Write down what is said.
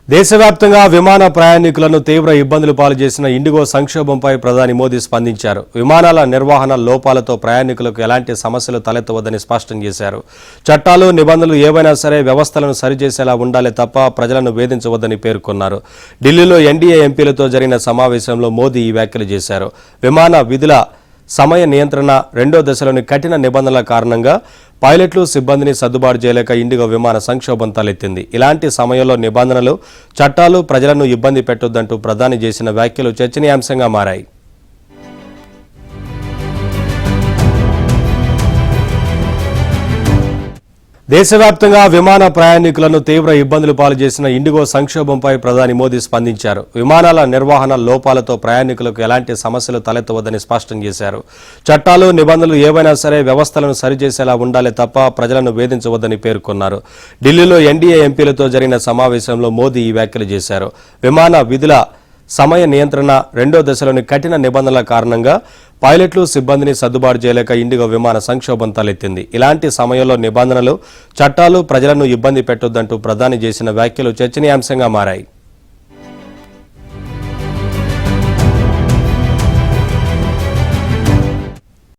దేశవ్యాప్తంగా విమాన ప్రయాణికులను తీవ్ర ఇబ్బందులు పాలు చేసిన ఇండిగో సంక్షోభంపై ప్రధాని మోదీ స్పందించారు. విమానాల నిర్వహణ లోపాలతో ప్రయాణికులకు ఎలాంటి సమస్యలు తలెత్తవద్దని స్పష్టం చేశారు. చట్టాలు, నిబంధనలు ఏవైనా సరే వ్యవస్థలను సరిచేసేలా ఉండాలి తప్ప ప్రజలను వేధించవద్దని పేర్కొన్నారు. ఢిల్లీలో ఎన్డీఏ ఎంపీలతో జరిగిన సమావేశంలో మోదీ ఈ వ్యాఖ్యలు చేశారు. విమాన విధుల సమయ నియంత్రణ రెండో దశలోని కఠిన నిబంధనల కారణంగా పైలట్లు, సిబ్బందిని సర్దుబాటు చేయలేక ఇండిగో విమాన సంక్షోభం తలెత్తింది. ఇలాంటి సమయంలో నిబంధనలు, చట్టాలు ప్రజలను ఇబ్బంది పెట్టొద్దంటూ ప్రధాని చేసిన వ్యాఖ్యలు చర్చనీయాంశంగా మారాయి. దేశవ్యాప్తంగా విమాన ప్రయాణికులను తీవ్ర ఇబ్బందులు పాలు చేసిన ఇండిగో సంక్షోభంపై ప్రధాని మోదీ స్పందించారు. విమానాల నిర్వహణ లోపాలతో ప్రయాణికులకు ఎలాంటి సమస్యలు తలెత్తవద్దని స్పష్టం చేశారు. చట్టాలు, నిబంధనలు ఏవైనా సరే వ్యవస్థలను సరిచేసేలా ఉండాలి తప్ప ప్రజలను వేధించవద్దని పేర్కొన్నారు. ఢిల్లీలో ఎన్డీఏ ఎంపీలతో జరిగిన సమావేశంలో మోదీ ఈ వ్యాఖ్యలు చేశారు. విమాన విధుల సమయ నియంత్రణ రెండో దశలోని కఠిన నిబంధనల కారణంగా పైలట్లు, సిబ్బందిని సర్దుబాటు చేయలేక ఇండిగో విమాన సంక్షోభం తలెత్తింది. ఇలాంటి సమయంలో నిబంధనలు, చట్టాలు ప్రజలను ఇబ్బంది పెట్టొద్దంటూ ప్రధాని చేసిన వ్యాఖ్యలు చర్చనీయాంశంగా మారాయి.